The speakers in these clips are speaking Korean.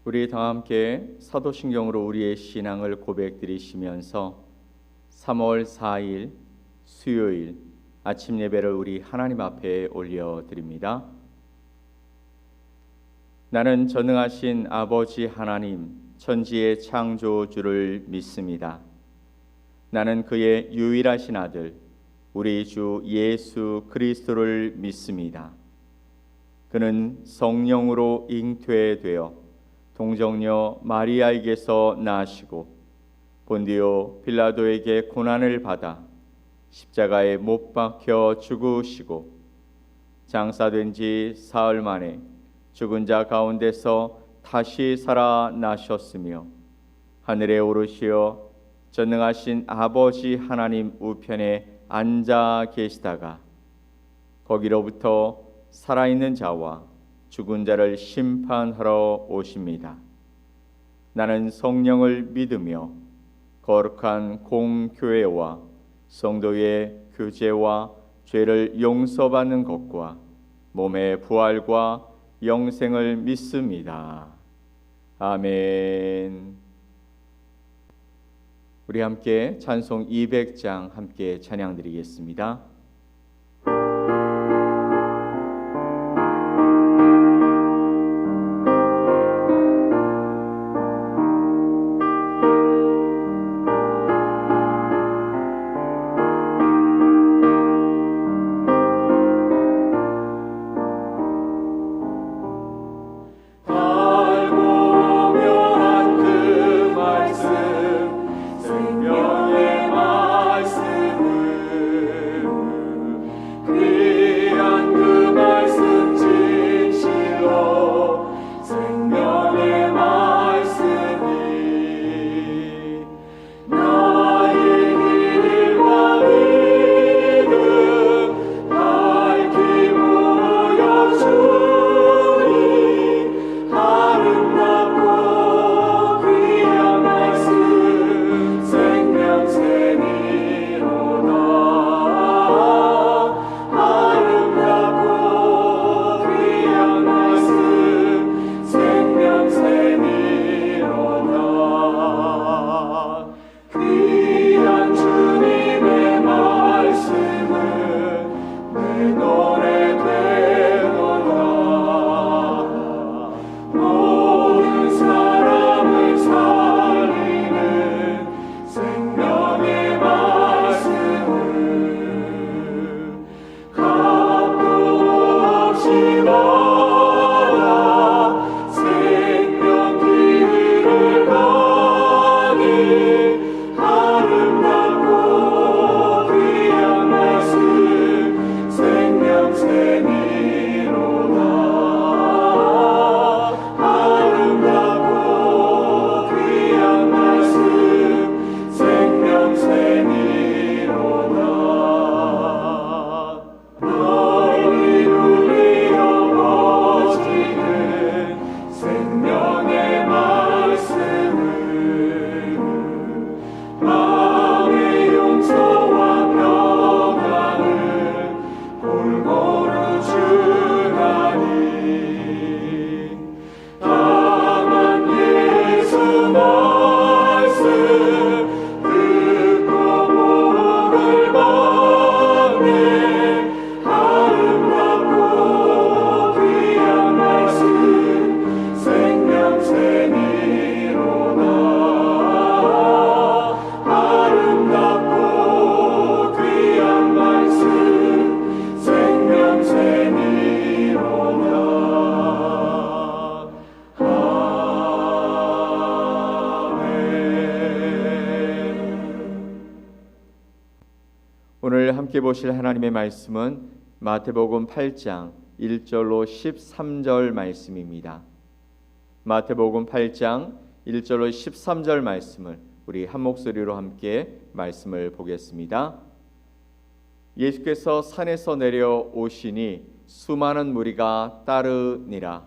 우리 다 함께 사도신경으로 우리의 신앙을 고백드리시면서 3월 4일 수요일 아침 예배를 우리 하나님 앞에 올려드립니다. 나는 전능하신 아버지 하나님 천지의 창조주를 믿습니다. 나는 그의 유일하신 아들 우리 주 예수 그리스도를 믿습니다. 그는 성령으로 잉태되어 동정녀 마리아에게서 나시고 본디오 빌라도에게 고난을 받아 십자가에 못 박혀 죽으시고 장사된 지 사흘 만에 죽은 자 가운데서 다시 살아나셨으며 하늘에 오르시어 전능하신 아버지 하나님 우편에 앉아 계시다가 거기로부터 살아있는 자와 죽은 자를 심판하러 오십니다. 나는 성령을 믿으며 거룩한 공교회와 성도의 교제와 죄를 용서받는 것과 몸의 부활과 영생을 믿습니다. 아멘. 우리 함께 찬송 200장 함께 찬양드리겠습니다. 오늘 함께 보실 하나님의 말씀은 마태복음 8장 1절로 13절 말씀입니다. 마태복음 8장 1절로 13절 말씀을 우리 한 목소리로 함께 말씀을 보겠습니다. 예수께서 산에서 내려오시니 수많은 무리가 따르니라.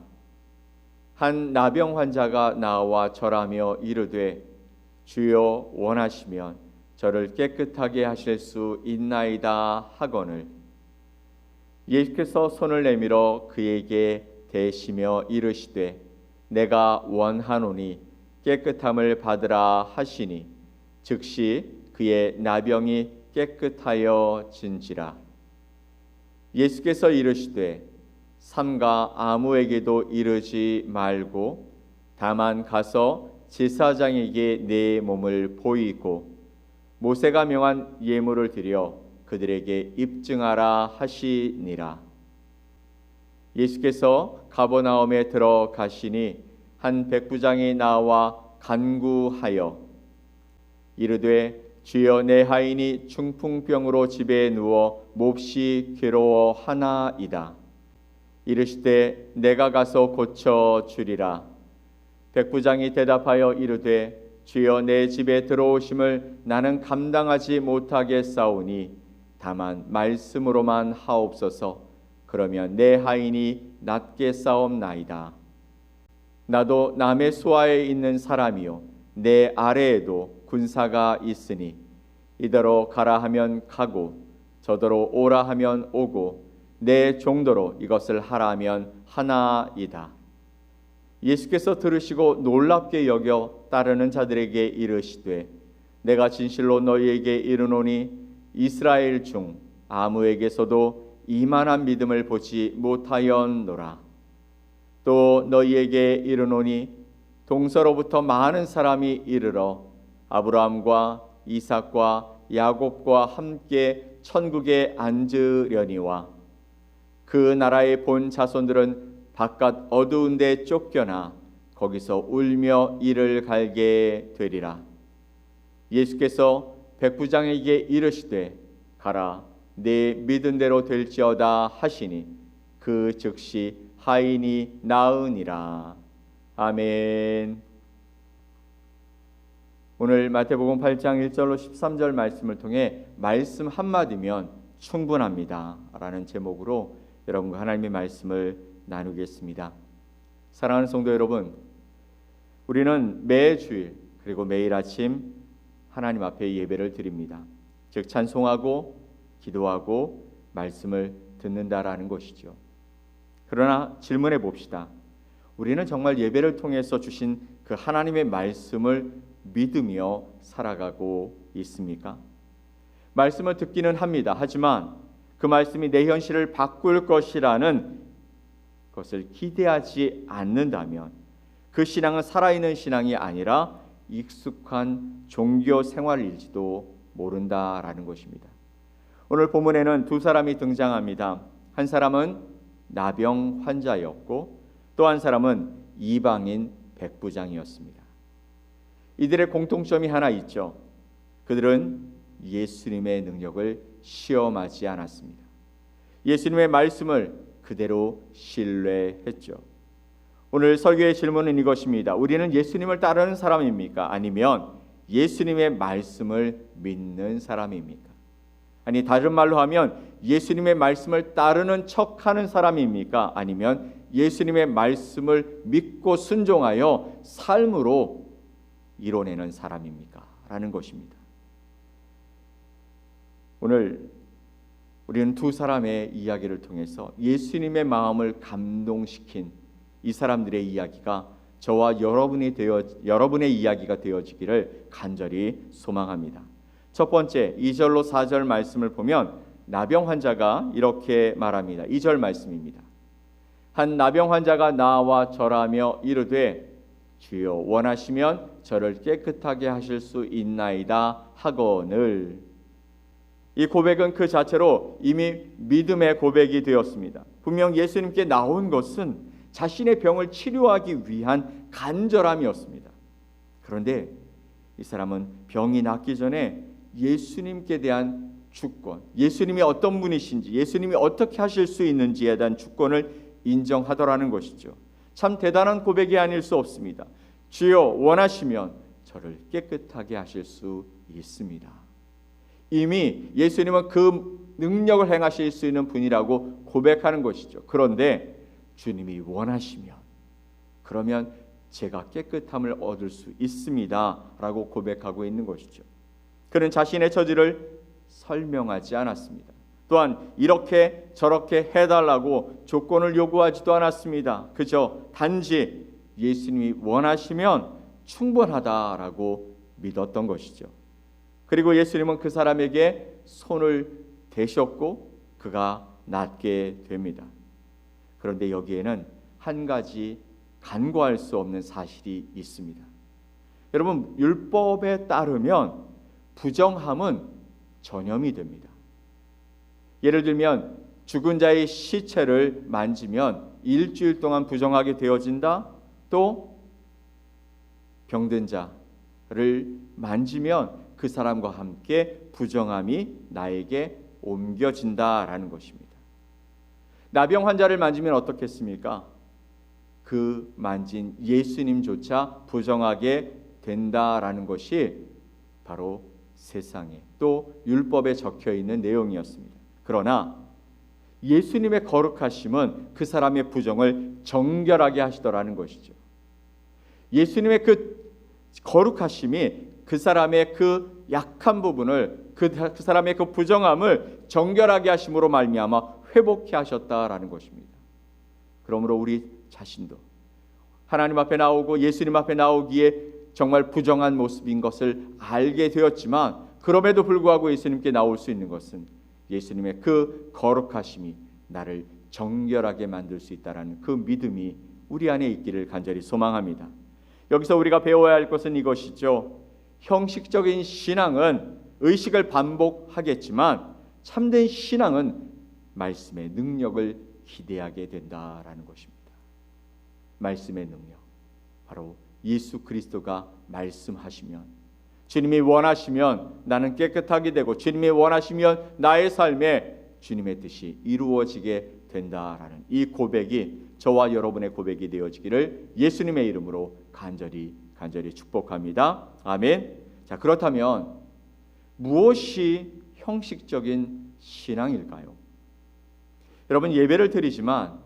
한 나병 환자가 나와 절하며 이르되 주여 원하시면 저를 깨끗하게 하실 수 있나이다 하거늘 예수께서 손을 내밀어 그에게 대시며 이르시되 내가 원하노니 깨끗함을 받으라 하시니 즉시 그의 나병이 깨끗하여 진지라. 예수께서 이르시되 삼가 아무에게도 이르지 말고 다만 가서 제사장에게 내 몸을 보이고 모세가 명한 예물을 드려 그들에게 입증하라 하시니라. 예수께서 가버나움에 들어가시니 한 백부장이 나와 간구하여 이르되 주여 내 하인이 중풍병으로 집에 누워 몹시 괴로워하나이다. 이르시되 내가 가서 고쳐 주리라. 백부장이 대답하여 이르되 주여 내 집에 들어오심을 나는 감당하지 못하겠사오니 다만 말씀으로만 하옵소서. 그러면 내 하인이 낫게 싸움나이다. 나도 남의 수하에 있는 사람이요 내 아래에도 군사가 있으니 이더러 가라 하면 가고 저더러 오라 하면 오고 내 정도로 이것을 하라 하면 하나이다. 예수께서 들으시고 놀랍게 여겨 따르는 자들에게 이르시되 내가 진실로 너희에게 이르노니 이스라엘 중 아무에게서도 이만한 믿음을 보지 못하였노라. 또 너희에게 이르노니 동서로부터 많은 사람이 이르러 아브라함과 이삭과 야곱과 함께 천국에 앉으려니와 그 나라의 본 자손들은 바깥 어두운 데 쫓겨나 거기서 울며 이를 갈게 되리라. 예수께서 백부장에게 이르시되 가라 네 믿은 대로 될지어다 하시니 그 즉시 하인이 나으니라. 아멘. 오늘 마태복음 8장 1절로 13절 말씀을 통해 말씀 한마디면 충분합니다 라는 제목으로 여러분과 하나님의 말씀을 나누겠습니다. 사랑하는 성도 여러분, 우리는 매주일 그리고 매일 아침 하나님 앞에 예배를 드립니다. 즉 찬송하고 기도하고 말씀을 듣는다라는 것이죠. 그러나 질문해 봅시다. 우리는 정말 예배를 통해서 주신 그 하나님의 말씀을 믿으며 살아가고 있습니까? 말씀을 듣기는 합니다. 하지만 그 말씀이 내 현실을 바꿀 것이라는 것을 기대하지 않는다면 그 신앙은 살아있는 신앙이 아니라 익숙한 종교 생활일지도 모른다라는 것입니다. 오늘 본문에는 두 사람이 등장합니다. 한 사람은 나병 환자였고 또 한 사람은 이방인 백부장이었습니다. 이들의 공통점이 하나 있죠. 그들은 예수님의 능력을 시험하지 않았습니다. 예수님의 말씀을 그대로 신뢰했죠. 오늘 설교의 질문은 이것입니다. 우리는 예수님을 따르는 사람입니까? 아니면 예수님의 말씀을 믿는 사람입니까? 아니 다른 말로 하면 예수님의 말씀을 따르는 척하는 사람입니까? 아니면 예수님의 말씀을 믿고 순종하여 삶으로 이뤄내는 사람입니까? 라는 것입니다. 오늘 우리는 두 사람의 이야기를 통해서 예수님의 마음을 감동시킨 이 사람들의 이야기가 저와 여러분의 이야기가 되어지기를 간절히 소망합니다. 첫 번째 2절로 4절 말씀을 보면 나병 환자가 이렇게 말합니다. 2절 말씀입니다. 한 나병 환자가 나와 절하며 이르되 주여 원하시면 저를 깨끗하게 하실 수 있나이다 하거늘. 이 고백은 그 자체로 이미 믿음의 고백이 되었습니다. 분명 예수님께 나온 것은 자신의 병을 치료하기 위한 간절함이었습니다. 그런데 이 사람은 병이 낫기 전에 예수님께 대한 주권, 예수님이 어떤 분이신지, 예수님이 어떻게 하실 수 있는지에 대한 주권을 인정하더라는 것이죠. 참 대단한 고백이 아닐 수 없습니다. 주여 원하시면 저를 깨끗하게 하실 수 있습니다. 이미 예수님은 그 능력을 행하실 수 있는 분이라고 고백하는 것이죠. 그런데 주님이 원하시면 그러면 제가 깨끗함을 얻을 수 있습니다 라고 고백하고 있는 것이죠. 그는 자신의 처지를 설명하지 않았습니다. 또한 이렇게 저렇게 해달라고 조건을 요구하지도 않았습니다. 그저 단지 예수님이 원하시면 충분하다라고 믿었던 것이죠. 그리고 예수님은 그 사람에게 손을 대셨고 그가 낫게 됩니다. 그런데 여기에는 한 가지 간과할 수 없는 사실이 있습니다. 여러분, 율법에 따르면 부정함은 전염이 됩니다. 예를 들면 죽은 자의 시체를 만지면 일주일 동안 부정하게 되어진다. 또 병든 자를 만지면 그 사람과 함께 부정함이 나에게 옮겨진다라는 것입니다. 나병 환자를 만지면 어떻겠습니까? 그 만진 예수님조차 부정하게 된다라는 것이 바로 세상에 또 율법에 적혀 있는 내용이었습니다. 그러나 예수님의 거룩하심은 그 사람의 부정을 정결하게 하시더라는 것이죠. 예수님의 그 거룩하심이 그 사람의 그 약한 부분을 그 사람의 그 부정함을 정결하게 하심으로 말미암아 회복케 하셨다라는 것입니다. 그러므로 우리 자신도 하나님 앞에 나오고 예수님 앞에 나오기에 정말 부정한 모습인 것을 알게 되었지만 그럼에도 불구하고 예수님께 나올 수 있는 것은 예수님의 그 거룩하심이 나를 정결하게 만들 수 있다는 그 믿음이 우리 안에 있기를 간절히 소망합니다. 여기서 우리가 배워야 할 것은 이것이죠. 형식적인 신앙은 의식을 반복하겠지만 참된 신앙은 말씀의 능력을 기대하게 된다라는 것입니다. 말씀의 능력, 바로 예수 그리스도가 말씀하시면, 주님이 원하시면 나는 깨끗하게 되고 주님이 원하시면 나의 삶에 주님의 뜻이 이루어지게 된다라는 이 고백이 저와 여러분의 고백이 되어지기를 예수님의 이름으로 간절히 축복합니다. 아멘. 자, 그렇다면 무엇이 형식적인 신앙일까요? 여러분, 예배를 드리지만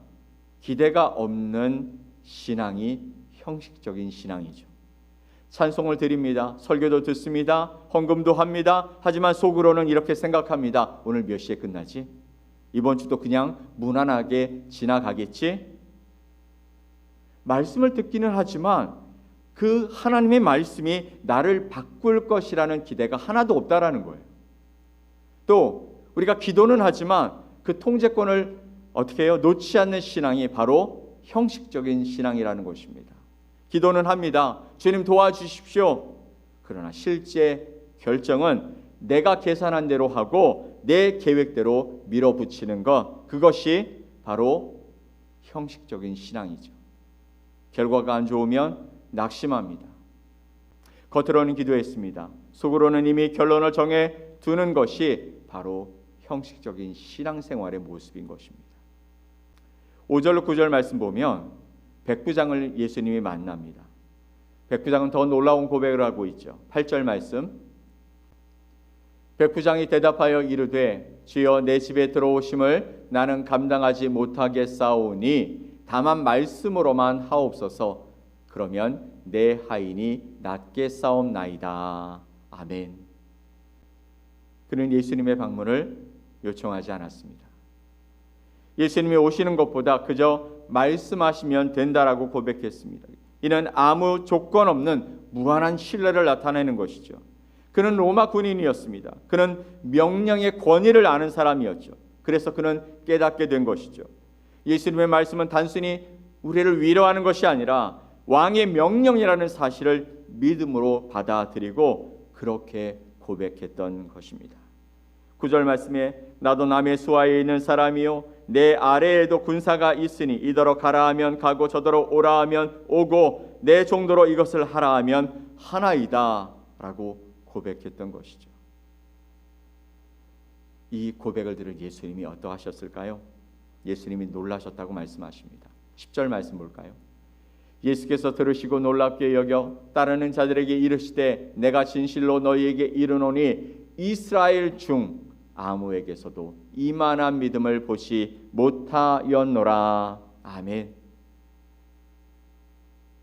기대가 없는 신앙이 형식적인 신앙이죠. 찬송을 드립니다. 설교도 듣습니다. 헌금도 합니다. 하지만 속으로는 이렇게 생각합니다. 오늘 몇 시에 끝나지? 이번 주도 그냥 무난하게 지나가겠지? 말씀을 듣기는 하지만 그 하나님의 말씀이 나를 바꿀 것이라는 기대가 하나도 없다라는 거예요. 또 우리가 기도는 하지만 그 통제권을 어떻게 해요? 놓지 않는 신앙이 바로 형식적인 신앙이라는 것입니다. 기도는 합니다. 주님 도와주십시오. 그러나 실제 결정은 내가 계산한 대로 하고 내 계획대로 밀어붙이는 것, 그것이 바로 형식적인 신앙이죠. 결과가 안 좋으면 낙심합니다. 겉으로는 기도했습니다. 속으로는 이미 결론을 정해 두는 것이 바로 형식적인 신앙생활의 모습인 것입니다. 5절로 9절 말씀 보면 백부장을 예수님이 만납니다. 백부장은 더 놀라운 고백을 하고 있죠. 8절 말씀, 백부장이 대답하여 이르되 주여 내 집에 들어오심을 나는 감당하지 못하겠사오니 다만 말씀으로만 하옵소서. 그러면 내 하인이 낫게 싸움나이다. 아멘. 그는 예수님의 방문을 요청하지 않았습니다. 예수님이 오시는 것보다 그저 말씀하시면 된다라고 고백했습니다. 이는 아무 조건 없는 무한한 신뢰를 나타내는 것이죠. 그는 로마 군인이었습니다. 그는 명령의 권위를 아는 사람이었죠. 그래서 그는 깨닫게 된 것이죠. 예수님의 말씀은 단순히 우리를 위로하는 것이 아니라 왕의 명령이라는 사실을 믿음으로 받아들이고 그렇게 고백했던 것입니다. 9절 말씀에 나도 남의 수하에 있는 사람이요 내 아래에도 군사가 있으니 이더러 가라 하면 가고 저더러 오라 하면 오고 내 정도로 이것을 하라 하면 하나이다 라고 고백했던 것이죠. 이 고백을 들은 예수님이 어떠하셨을까요? 예수님이 놀라셨다고 말씀하십니다. 10절 말씀 볼까요? 예수께서 들으시고 놀랍게 여겨 따르는 자들에게 이르시되 내가 진실로 너희에게 이르노니 이스라엘 중 아무에게서도 이만한 믿음을 보지 못하였노라. 아멘.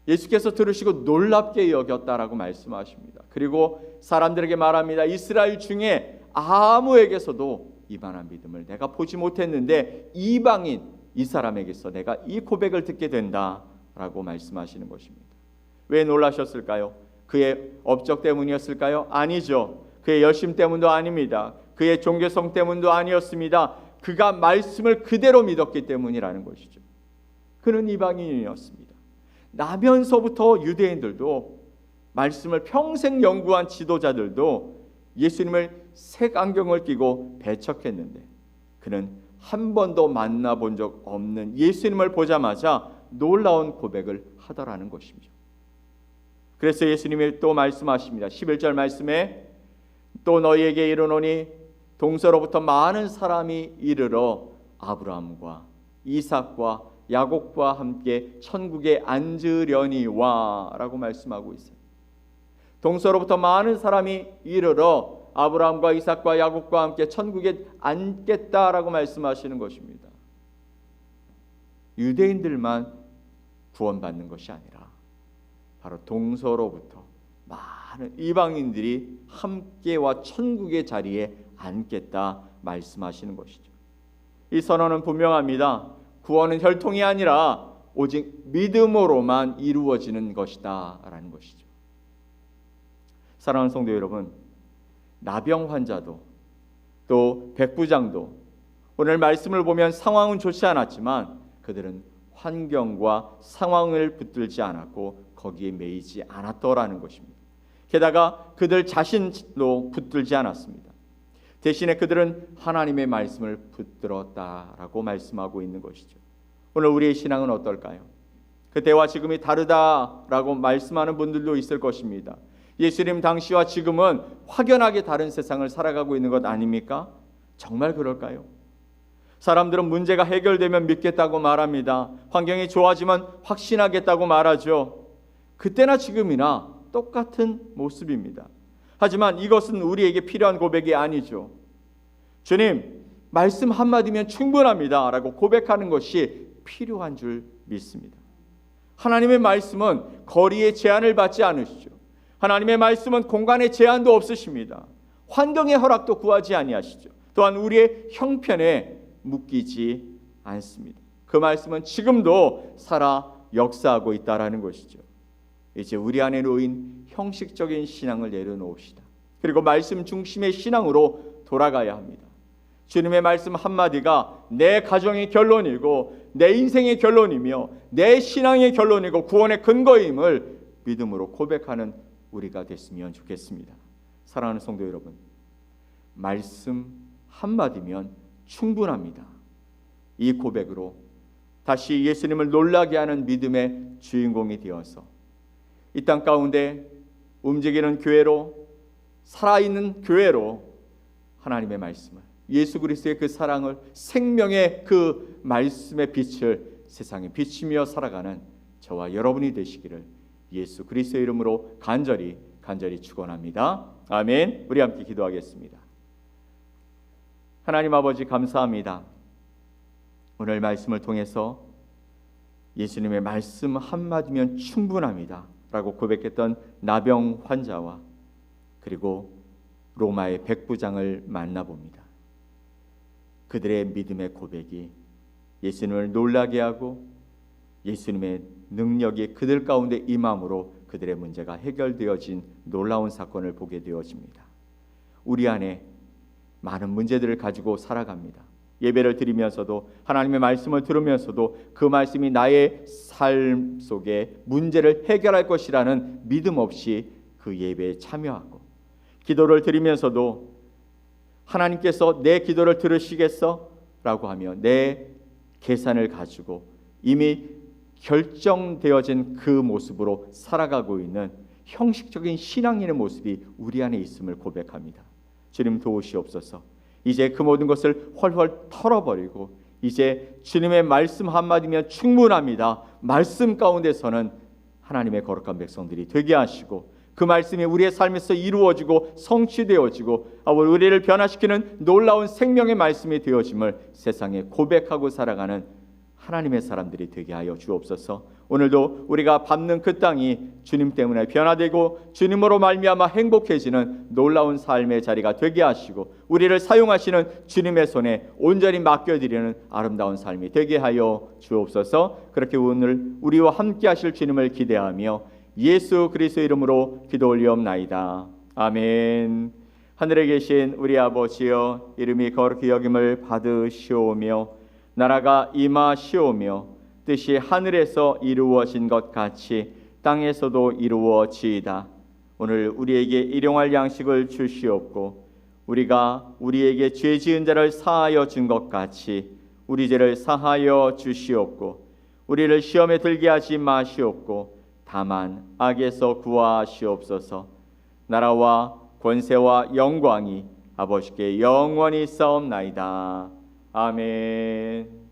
예수께서 들으시고 놀랍게 여겼다라고 말씀하십니다. 그리고 사람들에게 말합니다. 이스라엘 중에 아무에게서도 이만한 믿음을 내가 보지 못했는데 이방인 이 사람에게서 내가 이 고백을 듣게 된다 라고 말씀하시는 것입니다. 왜 놀라셨을까요? 그의 업적 때문이었을까요? 아니죠. 그의 열심 때문도 아닙니다. 그의 종교성 때문도 아니었습니다. 그가 말씀을 그대로 믿었기 때문이라는 것이죠. 그는 이방인이었습니다. 나면서부터 유대인들도, 말씀을 평생 연구한 지도자들도 예수님을 색안경을 끼고 배척했는데, 그는 한 번도 만나본 적 없는 예수님을 보자마자 놀라운 고백을 하더라는 것이죠. 그래서 예수님이 또 말씀하십니다. 11절 말씀에 또 너희에게 이르노니 동서로부터 많은 사람이 이르러 아브라함과 이삭과 야곱과 함께 천국에 앉으려니와 라고 말씀하고 있어요. 동서로부터 많은 사람이 이르러 아브라함과 이삭과 야곱과 함께 천국에 앉겠다라고 말씀하시는 것입니다. 유대인들만 구원받는 것이 아니라 바로 동서로부터 많은 이방인들이 함께와 천국의 자리에 앉겠다 말씀하시는 것이죠. 이 선언은 분명합니다. 구원은 혈통이 아니라 오직 믿음으로만 이루어지는 것이다 라는 것이죠. 사랑하는 성도 여러분, 나병 환자도 또 백부장도 오늘 말씀을 보면 상황은 좋지 않았지만 그들은 환경과 상황을 붙들지 않았고 거기에 매이지 않았더라는 것입니다. 게다가 그들 자신도 붙들지 않았습니다. 대신에 그들은 하나님의 말씀을 붙들었다라고 말씀하고 있는 것이죠. 오늘 우리의 신앙은 어떨까요? 그때와 지금이 다르다라고 말씀하는 분들도 있을 것입니다. 예수님 당시와 지금은 확연하게 다른 세상을 살아가고 있는 것 아닙니까? 정말 그럴까요? 사람들은 문제가 해결되면 믿겠다고 말합니다. 환경이 좋아지면 확신하겠다고 말하죠. 그때나 지금이나 똑같은 모습입니다. 하지만 이것은 우리에게 필요한 고백이 아니죠. 주님, 말씀 한마디면 충분합니다 라고 고백하는 것이 필요한 줄 믿습니다. 하나님의 말씀은 거리의 제한을 받지 않으시죠. 하나님의 말씀은 공간의 제한도 없으십니다. 환경의 허락도 구하지 아니하시죠. 또한 우리의 형편에 묶이지 않습니다. 그 말씀은 지금도 살아 역사하고 있다라는 것이죠. 이제 우리 안에 놓인 형식적인 신앙을 내려놓읍시다. 그리고 말씀 중심의 신앙으로 돌아가야 합니다. 주님의 말씀 한마디가 내 가정의 결론이고 내 인생의 결론이며 내 신앙의 결론이고 구원의 근거임을 믿음으로 고백하는 우리가 됐으면 좋겠습니다. 사랑하는 성도 여러분, 말씀 한마디면 충분합니다. 이 고백으로 다시 예수님을 놀라게 하는 믿음의 주인공이 되어서 이 땅 가운데 움직이는 교회로, 살아있는 교회로 하나님의 말씀을, 예수 그리스도의 그 사랑을, 생명의 그 말씀의 빛을 세상에 비치며 살아가는 저와 여러분이 되시기를 예수 그리스도의 이름으로 간절히 축원합니다. 아멘. 우리 함께 기도하겠습니다. 하나님 아버지 감사합니다. 오늘 말씀을 통해서 예수님의 말씀 한마디면 충분합니다 라고 고백했던 나병 환자와 그리고 로마의 백부장을 만나봅니다. 그들의 믿음의 고백이 예수님을 놀라게 하고 예수님의 능력이 그들 가운데 임함으로 그들의 문제가 해결되어진 놀라운 사건을 보게 되어집니다. 우리 안에 많은 문제들을 가지고 살아갑니다. 예배를 드리면서도 하나님의 말씀을 들으면서도 그 말씀이 나의 삶 속에 문제를 해결할 것이라는 믿음 없이 그 예배에 참여하고, 기도를 드리면서도 하나님께서 내 기도를 들으시겠어? 라고 하며 내 계산을 가지고 이미 결정되어진 그 모습으로 살아가고 있는 형식적인 신앙인의 모습이 우리 안에 있음을 고백합니다. 주님 도우시옵소서. 이제 그 모든 것을 헐헐 털어버리고 이제 주님의 말씀 한마디면 충분합니다. 말씀 가운데서는 하나님의 거룩한 백성들이 되게 하시고 그 말씀이 우리의 삶에서 이루어지고 성취되어지고 우리를 변화시키는 놀라운 생명의 말씀이 되어짐을 세상에 고백하고 살아가는 하나님의 사람들이 되게 하여 주옵소서. 오늘도 우리가 밟는 그 땅이 주님 때문에 변화되고 주님으로 말미암아 행복해지는 놀라운 삶의 자리가 되게 하시고 우리를 사용하시는 주님의 손에 온전히 맡겨드리는 아름다운 삶이 되게 하여 주옵소서. 그렇게 오늘 우리와 함께 하실 주님을 기대하며 예수 그리스도의 이름으로 기도 올리옵나이다. 아멘. 하늘에 계신 우리 아버지여, 이름이 거룩히 여김을 받으시오며 나라가 임하시오며 뜻이 하늘에서 이루어진 것 같이 땅에서도 이루어지이다. 오늘 우리에게 일용할 양식을 주시옵고 우리가 우리에게 죄 지은 자를 사하여 준 것 같이 우리 죄를 사하여 주시옵고 우리를 시험에 들게 하지 마시옵고 다만 악에서 구하시옵소서. 나라와 권세와 영광이 아버지께 영원히 있사옵나이다. 아멘.